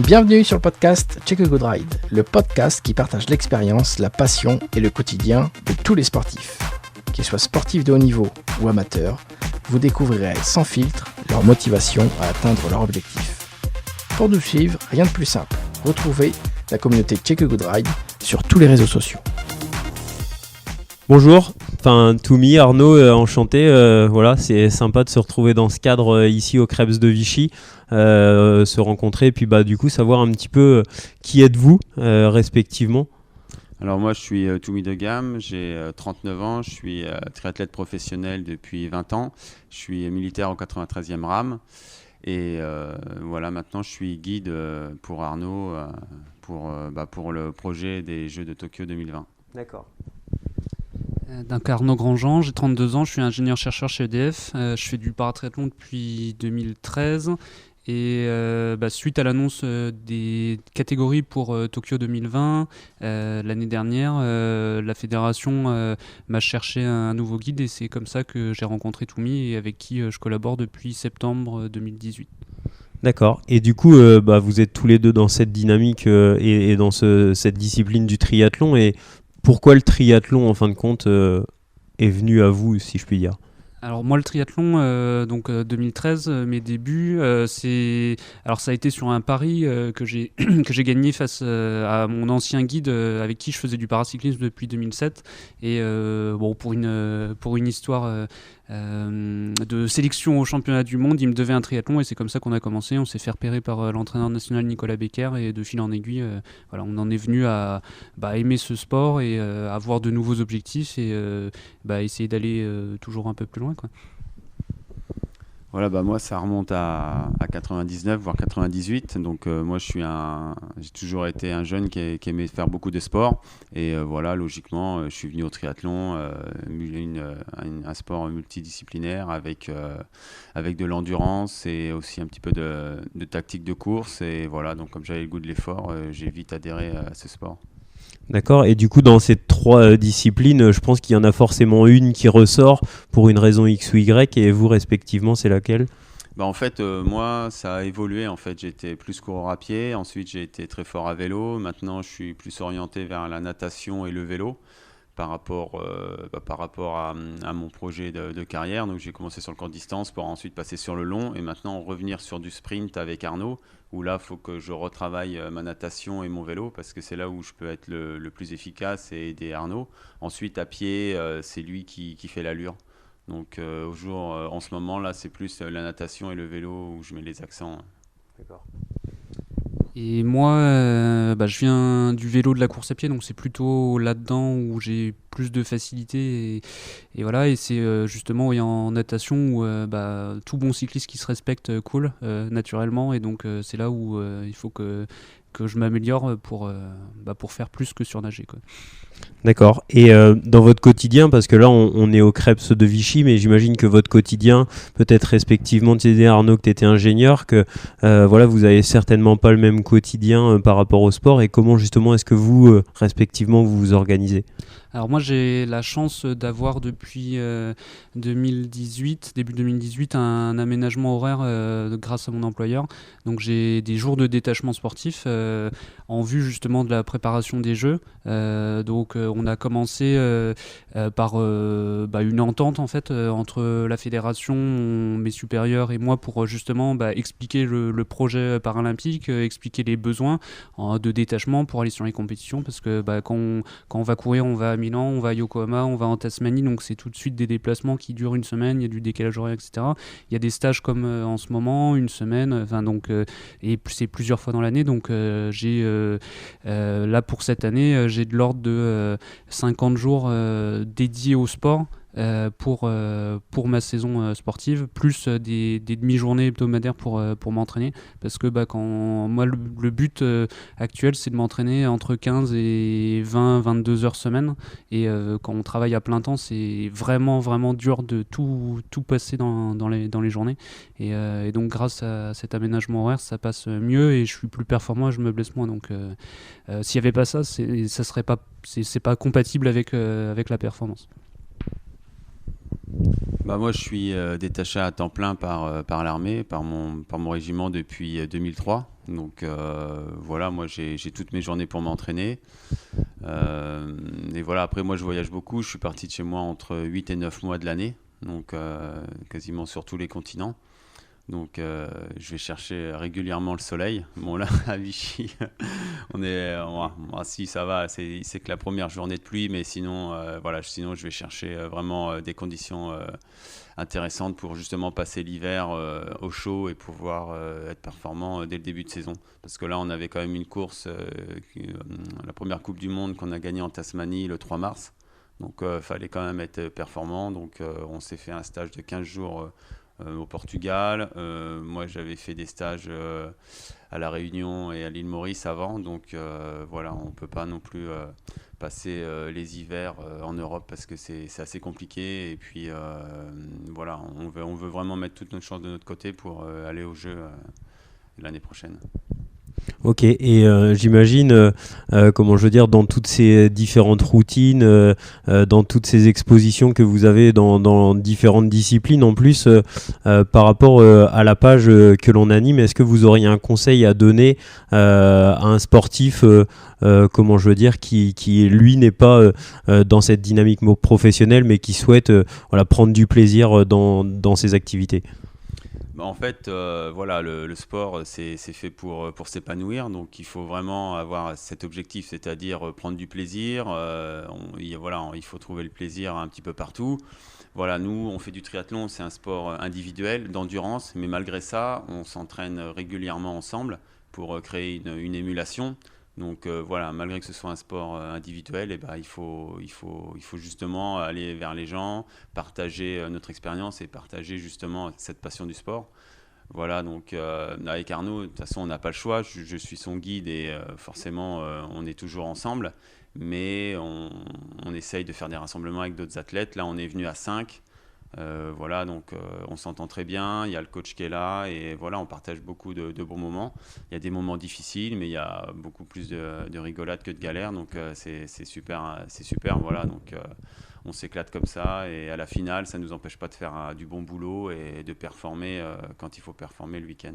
Bienvenue sur le podcast Check a Good Ride, le podcast qui partage l'expérience, la passion et le quotidien de tous les sportifs. Qu'ils soient sportifs de haut niveau ou amateurs, vous découvrirez sans filtre leur motivation à atteindre leur objectif. Pour nous suivre, rien de plus simple. Retrouvez la communauté Check a Good Ride sur tous les réseaux sociaux. Bonjour, Toumi, Arnaud, enchanté. Voilà, c'est sympa de se retrouver dans ce cadre ici au Krebs de Vichy, se rencontrer et puis du coup savoir un petit peu qui êtes-vous respectivement. Alors moi je suis Toumi de Gamme, j'ai 39 ans, je suis triathlète professionnel depuis 20 ans, je suis militaire au 93e RAM et voilà, maintenant je suis guide pour Arnaud pour le projet des Jeux de Tokyo 2020. D'accord. Donc Arnaud Grandjean, j'ai 32 ans, je suis ingénieur-chercheur chez EDF, je fais du paratriathlon depuis 2013 et suite à l'annonce des catégories pour Tokyo 2020 l'année dernière, la fédération m'a cherché un nouveau guide et c'est comme ça que j'ai rencontré Toumi et avec qui je collabore depuis septembre 2018. D'accord, et du coup vous êtes tous les deux dans cette dynamique et dans cette discipline du triathlon, et pourquoi le triathlon, en fin de compte, est venu à vous, si je puis dire ? Alors moi, le triathlon, 2013, mes débuts, ça a été sur un pari que j'ai gagné face à mon ancien guide avec qui je faisais du paracyclisme depuis 2007. Et pour une histoire de sélection au championnat du monde, il me devait un triathlon et c'est comme ça qu'on a commencé. On s'est fait repérer par l'entraîneur national Nicolas Becker et de fil en aiguille, on en est venu à aimer ce sport et avoir de nouveaux objectifs et essayer d'aller toujours un peu plus loin, quoi. Voilà, moi ça remonte à 99 voire 98, donc moi j'ai toujours été un jeune qui aimait faire beaucoup de sport et logiquement je suis venu au triathlon, un sport multidisciplinaire avec de l'endurance et aussi un petit peu de tactique de course, et voilà, donc comme j'avais le goût de l'effort, j'ai vite adhéré à ce sport. D'accord, et du coup dans ces trois disciplines, je pense qu'il y en a forcément une qui ressort pour une raison X ou Y, et vous respectivement c'est laquelle ? En fait, moi ça a évolué. En fait, j'étais plus coureur à pied, ensuite j'ai été très fort à vélo, maintenant je suis plus orienté vers la natation et le vélo par rapport à mon projet de carrière. Donc j'ai commencé sur le court distance pour ensuite passer sur le long et maintenant revenir sur du sprint avec Arnaud, où là il faut que je retravaille ma natation et mon vélo parce que c'est là où je peux être le plus efficace et aider Arnaud. Ensuite à pied, c'est lui qui fait l'allure. Donc en ce moment là c'est plus la natation et le vélo où je mets les accents. D'accord. Et moi, je viens du vélo, de la course à pied, donc c'est plutôt là-dedans où j'ai plus de facilité et voilà, et c'est justement en natation où tout bon cycliste qui se respecte coule naturellement, et donc c'est là où il faut que je m'améliore pour faire plus que surnager, quoi. D'accord, et dans votre quotidien, parce que là on est au Krebs de Vichy, mais j'imagine que votre quotidien, peut-être respectivement, tu disais Arnaud que tu étais ingénieur, que vous avez certainement pas le même quotidien par rapport au sport, et comment justement est-ce que vous, respectivement, vous vous organisez ? Alors moi j'ai la chance d'avoir depuis début 2018, un aménagement horaire grâce à mon employeur. Donc j'ai des jours de détachement sportif en vue justement de la préparation des Jeux. Donc on a commencé par une entente en fait entre la fédération, mes supérieurs et moi pour justement expliquer le projet paralympique, expliquer les besoins de détachement pour aller sur les compétitions, parce que quand on va courir, on va à Milan, on va à Yokohama, on va en Tasmanie, donc c'est tout de suite des déplacements qui durent une semaine, il y a du décalage horaire, etc. Il y a des stages comme en ce moment, une semaine, et c'est plusieurs fois dans l'année, donc j'ai là pour cette année, j'ai de l'ordre de 50 jours dédiés au sport. Pour ma saison sportive, plus des demi-journées hebdomadaires pour m'entraîner, parce que quand moi le but actuel c'est de m'entraîner entre 15 et 22 heures semaine, et quand on travaille à plein temps c'est vraiment vraiment dur de tout passer dans les journées, et donc grâce à cet aménagement horaire ça passe mieux et je suis plus performant et je me blesse moins, donc s'il n'y avait pas ça, c'est pas compatible avec la performance. Moi, je suis détaché à temps plein par l'armée, par mon régiment depuis 2003. Donc voilà, moi j'ai toutes mes journées pour m'entraîner. Et voilà, après moi je voyage beaucoup. Je suis parti de chez moi entre 8 et 9 mois de l'année, donc quasiment sur tous les continents. Donc je vais chercher régulièrement le soleil. Bon là, à Vichy, si ça va, c'est que la première journée de pluie, mais sinon, sinon je vais chercher vraiment des conditions intéressantes pour justement passer l'hiver au chaud et pouvoir être performant dès le début de saison. Parce que là, on avait quand même une course, la première Coupe du Monde qu'on a gagnée en Tasmanie le 3 mars. Donc il fallait quand même être performant. Donc on s'est fait un stage de 15 jours au Portugal. Moi, j'avais fait des stages à La Réunion et à l'île Maurice avant. Donc voilà, on ne peut pas non plus passer les hivers en Europe parce que c'est assez compliqué. Et puis voilà, on veut vraiment mettre toute notre chance de notre côté pour aller aux Jeux l'année prochaine. Ok, et j'imagine, comment je veux dire, dans toutes ces différentes routines, dans toutes ces expositions que vous avez dans différentes disciplines, en plus, par rapport à la page que l'on anime, est-ce que vous auriez un conseil à donner à un sportif, comment je veux dire, qui lui n'est pas dans cette dynamique professionnelle, mais qui souhaite prendre du plaisir dans ses activités? En fait, voilà, le sport, c'est fait pour s'épanouir. Donc, il faut vraiment avoir cet objectif, c'est-à-dire prendre du plaisir. Il faut trouver le plaisir un petit peu partout. Voilà, nous, on fait du triathlon, c'est un sport individuel, d'endurance. Mais malgré ça, on s'entraîne régulièrement ensemble pour créer une émulation. Donc voilà, malgré que ce soit un sport individuel, il faut justement aller vers les gens, partager notre expérience et partager justement cette passion du sport. Voilà, donc avec Arnaud, de toute façon, on n'a pas le choix. Je suis son guide et forcément, on est toujours ensemble. Mais on essaye de faire des rassemblements avec d'autres athlètes. Là, on est venu à 5. Voilà, donc on s'entend très bien, il y a le coach qui est là et voilà, on partage beaucoup de bons moments. Il y a des moments difficiles, mais il y a beaucoup plus de rigolade que de galère, donc c'est super, voilà, donc on s'éclate comme ça et à la finale, ça ne nous empêche pas de faire du bon boulot et de performer quand il faut performer le week-end.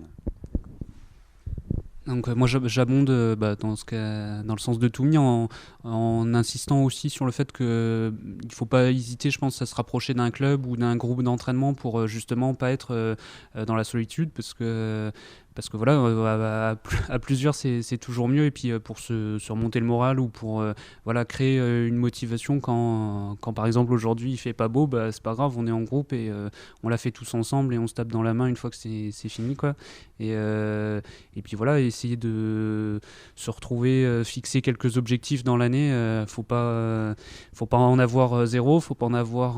Donc moi j'abonde dans le sens de Toumi en insistant aussi sur le fait qu'il ne faut pas hésiter, je pense, à se rapprocher d'un club ou d'un groupe d'entraînement pour justement pas être dans la solitude parce que voilà, à plusieurs c'est toujours mieux et puis pour se remonter le moral ou pour créer une motivation quand par exemple aujourd'hui il fait pas beau, c'est pas grave, on est en groupe et on l'a fait tous ensemble et on se tape dans la main une fois que c'est fini quoi. Et puis voilà, essayer de se retrouver, fixer quelques objectifs dans l'année. Faut pas en avoir 0, faut pas en avoir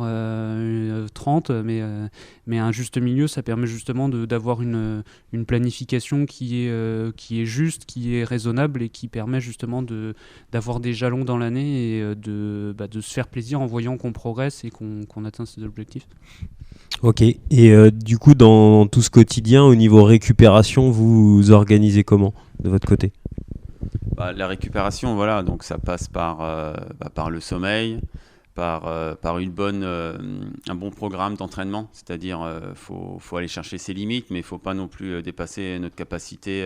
30, mais un juste milieu, ça permet justement d'avoir une planification qui est juste, qui est raisonnable et qui permet justement d'avoir des jalons dans l'année et de se faire plaisir en voyant qu'on progresse et qu'on atteint ses objectifs. Ok, et du coup dans tout ce quotidien, au niveau récupération, vous organisez comment de votre côté? La récupération, voilà, donc ça passe par le sommeil, par un bon programme d'entraînement, c'est-à-dire faut aller chercher ses limites, mais il ne faut pas non plus dépasser notre capacité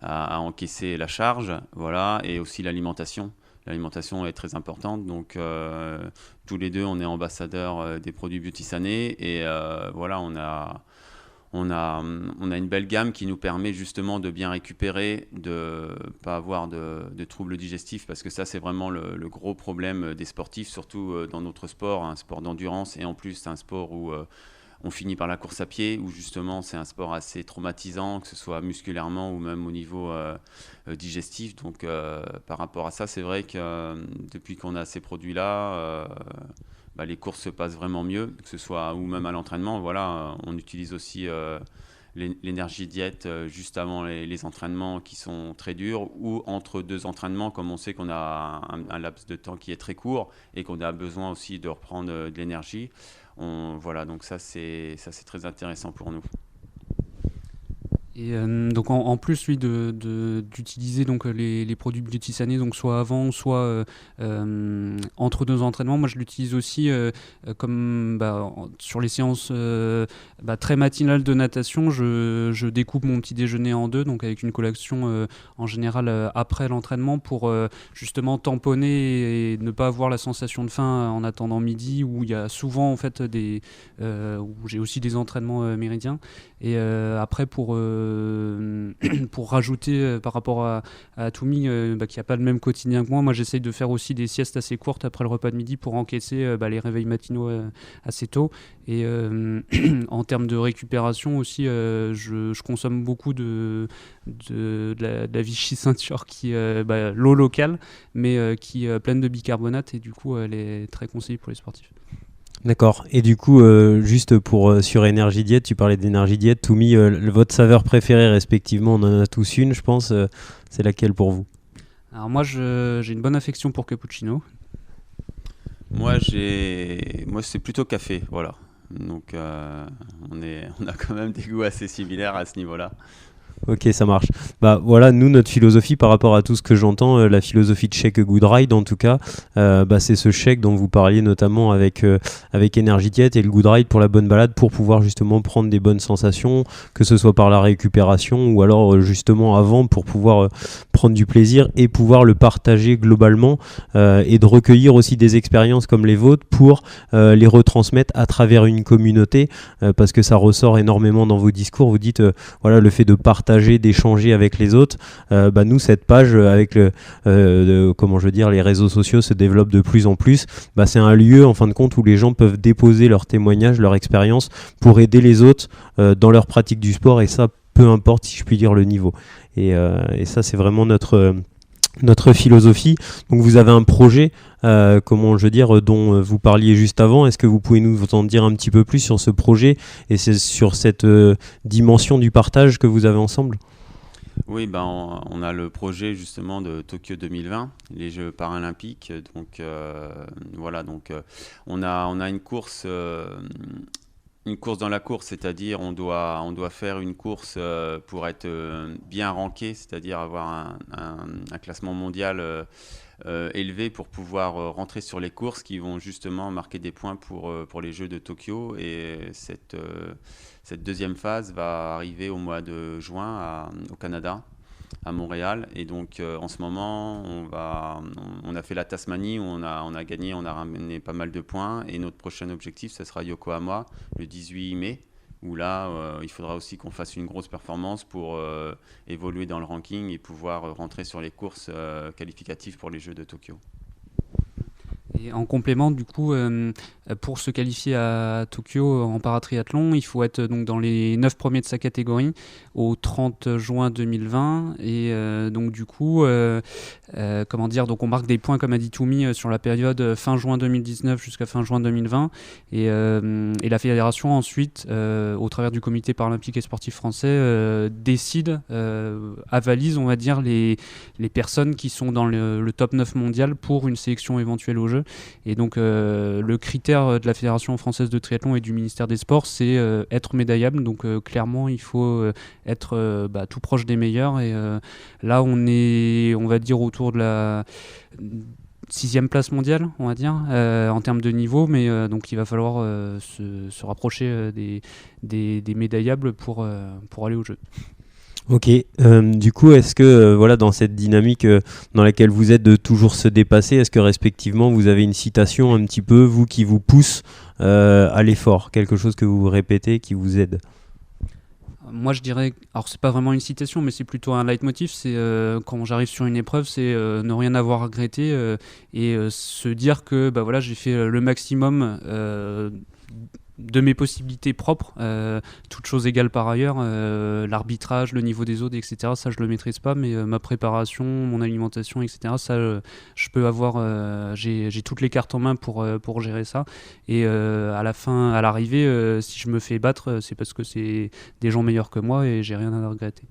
à encaisser la charge, voilà, et aussi l'alimentation. L'alimentation est très importante, donc tous les deux on est ambassadeurs des produits Beauty Sané et voilà, on a une belle gamme qui nous permet justement de bien récupérer, de ne pas avoir de troubles digestifs, parce que ça c'est vraiment le gros problème des sportifs, surtout dans notre sport, un sport d'endurance, et en plus c'est un sport où on finit par la course à pied, où justement c'est un sport assez traumatisant, que ce soit musculairement ou même au niveau digestif. Donc par rapport à ça, c'est vrai que depuis qu'on a ces produits-là, les courses se passent vraiment mieux, que ce soit ou même à l'entraînement. Voilà, on utilise aussi l'énergie diète juste avant les entraînements qui sont très durs ou entre deux entraînements, comme on sait qu'on a un laps de temps qui est très court et qu'on a besoin aussi de reprendre de l'énergie. Voilà, donc ça c'est très intéressant pour nous. Et donc en plus d'utiliser donc les produits Beauty Sané, donc soit avant, soit entre 2 entraînements, moi je l'utilise aussi comme sur les séances très matinales de natation, je découpe mon petit déjeuner en 2, donc avec une collation en général après l'entraînement pour justement tamponner et ne pas avoir la sensation de faim en attendant midi, où il y a souvent en fait où j'ai aussi des entraînements méridiens. Et après pour rajouter par rapport à Toumi qui n'a pas le même quotidien que moi j'essaye de faire aussi des siestes assez courtes après le repas de midi pour encaisser les réveils matinaux assez tôt. Et en termes de récupération aussi, je consomme beaucoup de la Vichy ceinture qui l'eau locale, mais qui est pleine de bicarbonate, et du coup elle est très conseillée pour les sportifs. D'accord. Et du coup, juste pour sur Energy Diet, tu parlais d'Energy Diet, Toumi, votre saveur préférée respectivement, on en a tous une, je pense. C'est laquelle pour vous? Alors moi, j'ai une bonne affection pour cappuccino. Moi, c'est plutôt café, voilà. Donc, on a quand même des goûts assez similaires à ce niveau-là. Ok, ça marche. Bah voilà, nous, notre philosophie par rapport à tout ce que j'entends, la philosophie de Shake a Good Ride en tout cas, c'est ce shake dont vous parliez notamment avec Energy Diet et le Good Ride pour la bonne balade, pour pouvoir justement prendre des bonnes sensations, que ce soit par la récupération ou alors justement avant, pour pouvoir prendre du plaisir et pouvoir le partager globalement, et de recueillir aussi des expériences comme les vôtres pour les retransmettre à travers une communauté, parce que ça ressort énormément dans vos discours. Vous dites voilà, le fait de partager, d'échanger avec les autres. Nous, cette page avec les réseaux sociaux se développe de plus en plus. C'est un lieu en fin de compte où les gens peuvent déposer leurs témoignages, leur expérience pour aider les autres dans leur pratique du sport, et ça, peu importe, si je puis dire, le niveau. Et ça, c'est vraiment notre philosophie. Donc vous avez un projet, dont vous parliez juste avant. Est-ce que vous pouvez nous en dire un petit peu plus sur ce projet et c'est sur cette dimension du partage que vous avez ensemble? Oui, on a le projet justement de Tokyo 2020, les Jeux paralympiques. Donc on a une course. Une course dans la course, c'est-à-dire on doit faire une course pour être bien ranké, c'est-à-dire avoir un classement mondial élevé pour pouvoir rentrer sur les courses qui vont justement marquer des points pour les Jeux de Tokyo. Et cette deuxième phase va arriver au mois de juin au Canada, à Montréal. Et donc en ce moment on a fait la Tasmanie où on a gagné, on a ramené pas mal de points, et notre prochain objectif, ce sera Yokohama le 18 mai, où là il faudra aussi qu'on fasse une grosse performance pour évoluer dans le ranking et pouvoir rentrer sur les courses qualificatives pour les Jeux de Tokyo. Et en complément, du coup, pour se qualifier à Tokyo en paratriathlon, il faut être donc dans les 9 premiers de sa catégorie au 30 juin 2020. Et donc du coup, donc on marque des points, comme a dit Toumi, sur la période fin juin 2019 jusqu'à fin juin 2020. Et la fédération ensuite, au travers du comité paralympique et sportif français, décide, avalise, on va dire, les personnes qui sont dans le top 9 mondial pour une sélection éventuelle aux Jeux. Et donc le critère de la Fédération française de triathlon et du ministère des Sports, c'est être médaillable. Donc clairement, il faut être tout proche des meilleurs. Et là, on est, on va dire, autour de la 6e place mondiale, on va dire, en termes de niveau. Mais donc il va falloir se rapprocher des médaillables pour aller aux Jeux. Ok, du coup, est-ce que dans cette dynamique dans laquelle vous êtes de toujours se dépasser, est-ce que respectivement vous avez une citation un petit peu, vous, qui vous pousse à l'effort, quelque chose que vous répétez, qui vous aide? Moi je dirais, alors c'est pas vraiment une citation, mais c'est plutôt un leitmotiv, c'est quand j'arrive sur une épreuve, c'est ne rien avoir à regretter et se dire que j'ai fait le maximum de mes possibilités propres, toutes choses égales par ailleurs, l'arbitrage, le niveau des autres, etc. Ça, je le maîtrise pas, mais ma préparation, mon alimentation, etc. Ça, je peux avoir, j'ai toutes les cartes en main pour gérer ça. Et à la fin, à l'arrivée, si je me fais battre, c'est parce que c'est des gens meilleurs que moi et j'ai rien à regretter.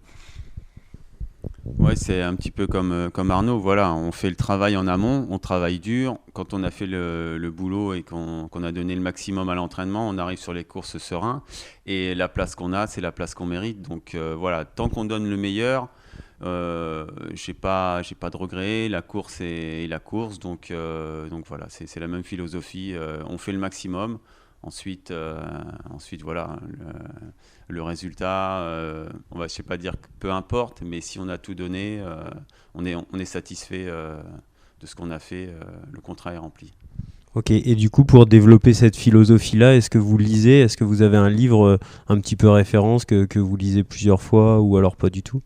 Ouais, c'est un petit peu comme Arnaud. Voilà, on fait le travail en amont, on travaille dur. Quand on a fait le boulot et qu'on a donné le maximum à l'entraînement, on arrive sur les courses serein. Et la place qu'on a, c'est la place qu'on mérite. Donc voilà, tant qu'on donne le meilleur, j'ai pas de regrets. La course est la course. Donc voilà, c'est la même philosophie. On fait le maximum. Ensuite, voilà, le résultat, je sais pas dire que peu importe, mais si on a tout donné, on est satisfait de ce qu'on a fait, le contrat est rempli. Ok, et du coup, pour développer cette philosophie-là, est-ce que vous lisez, est-ce que vous avez un livre un petit peu référence que vous lisez plusieurs fois ou alors pas du tout ?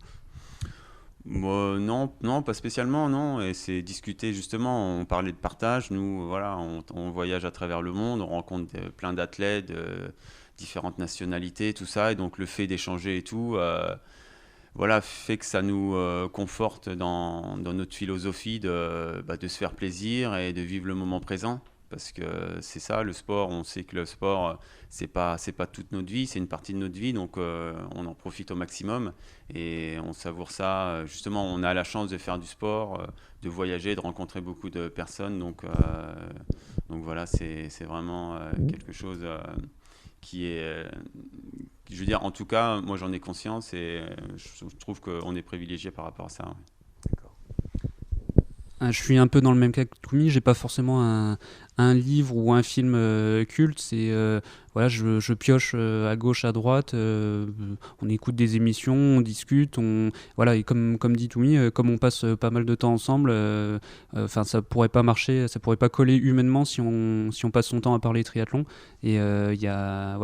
Non, pas spécialement, non. Et c'est discuter justement. On parlait de partage. Nous, voilà, on voyage à travers le monde, on rencontre plein d'athlètes, de différentes nationalités, tout ça. Et donc le fait d'échanger et tout, voilà, fait que ça nous conforte dans notre philosophie de se faire plaisir et de vivre le moment présent. Parce que c'est ça, le sport. On sait que le sport, c'est pas toute notre vie, c'est une partie de notre vie. Donc on en profite au maximum et on savoure ça. Justement, on a la chance de faire du sport, de voyager, de rencontrer beaucoup de personnes. Donc voilà, c'est vraiment quelque chose qui est... je veux dire, en tout cas, moi j'en ai conscience et je trouve qu'on est privilégié par rapport à ça. Je suis un peu dans le même cas que Toumi, j'ai pas forcément un livre ou un film culte, c'est voilà, je pioche à gauche, à droite, on écoute des émissions, on discute, voilà, et comme dit Toumi, comme on passe pas mal de temps ensemble, ça pourrait pas marcher, ça pourrait pas coller humainement si on passe son temps à parler triathlon. Et il y a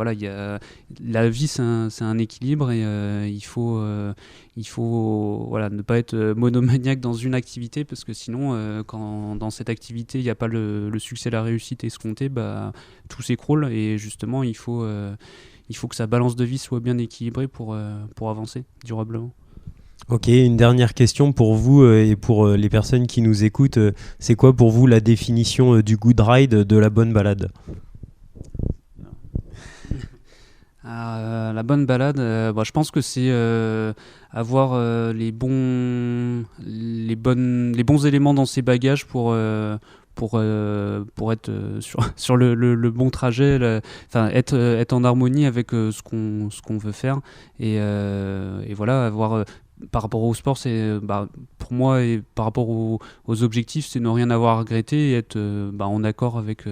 la vie, c'est un équilibre et il faut voilà, ne pas être monomaniaque dans une activité, parce que sinon quand dans cette activité il n'y a pas le succès, la réussite escomptée, tout s'écroule. Et justement il faut que sa balance de vie soit bien équilibrée pour avancer durablement. Ok, une dernière question pour vous et pour les personnes qui nous écoutent. C'est quoi pour vous la définition du good ride, de la bonne balade ? La bonne balade, je pense que c'est avoir les bons éléments dans ses bagages pour être sur le bon trajet, être en harmonie avec ce qu'on veut faire, et voilà, avoir par rapport au sport, c'est pour moi, et par rapport aux objectifs, c'est ne rien avoir à regretter et être en accord avec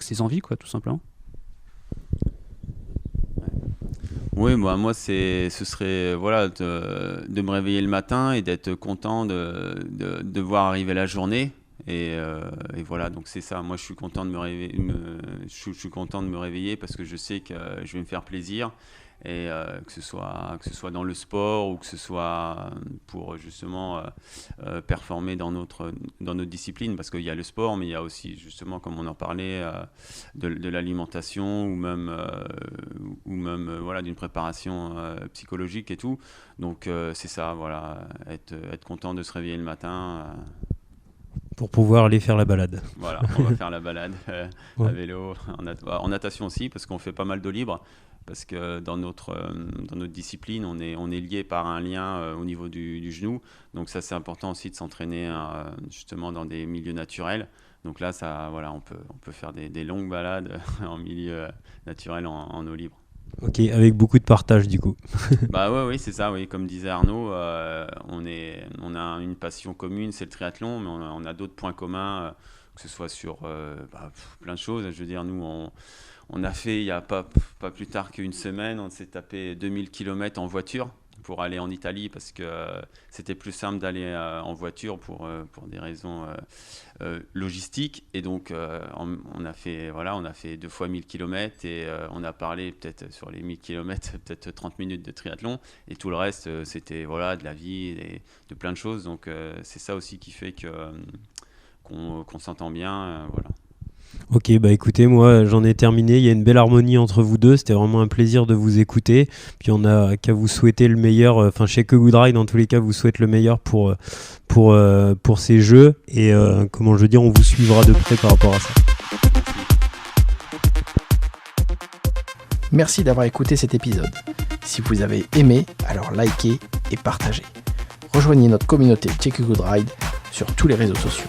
ses envies, quoi, tout simplement. Oui, moi ce serait voilà, de me réveiller le matin et d'être content de voir arriver la journée. Et voilà, donc c'est ça. Moi, je suis content de me réveiller. Je suis content de me réveiller parce que je sais que je vais me faire plaisir. Et que ce soit dans le sport ou que ce soit pour justement performer dans notre discipline, parce qu'il y a le sport, mais il y a aussi, justement, comme on en parlait, de l'alimentation ou même voilà, d'une préparation psychologique et tout. Donc c'est ça, voilà, être content de se réveiller le matin. Pour pouvoir aller faire la balade. Voilà, on va faire la balade à vélo, en natation aussi, parce qu'on fait pas mal d'eau libre. Parce que dans notre discipline, on est lié par un lien au niveau du genou. Donc ça, c'est important aussi de s'entraîner justement dans des milieux naturels. Donc là, voilà, on peut faire des longues balades en milieu naturel, en eau libre. Ok, avec beaucoup de partage du coup. Oui, c'est ça. Oui, comme disait Arnaud, on a une passion commune, c'est le triathlon, mais on a d'autres points communs, que ce soit sur plein de choses. Je veux dire, nous, on a fait, il n'y a pas plus tard qu'une semaine, on s'est tapé 2000 km en voiture pour aller en Italie, parce que c'était plus simple d'aller en voiture pour des raisons logistiques. Et donc, on a fait 2 fois 1000 km et on a parlé peut-être sur les 1000 km, peut-être 30 minutes de triathlon. Et tout le reste, c'était voilà, de la vie, et de plein de choses. Donc, c'est ça aussi qui fait qu'on s'entend bien. Voilà. Ok, écoutez, moi j'en ai terminé, il y a une belle harmonie entre vous deux, c'était vraiment un plaisir de vous écouter, puis on n'a qu'à vous souhaiter le meilleur, chez Que Good Ride, dans tous les cas, vous souhaite le meilleur pour ces jeux, et on vous suivra de près par rapport à ça. Merci d'avoir écouté cet épisode. Si vous avez aimé, alors likez, et partagez. Rejoignez notre communauté Check a Good Ride sur tous les réseaux sociaux.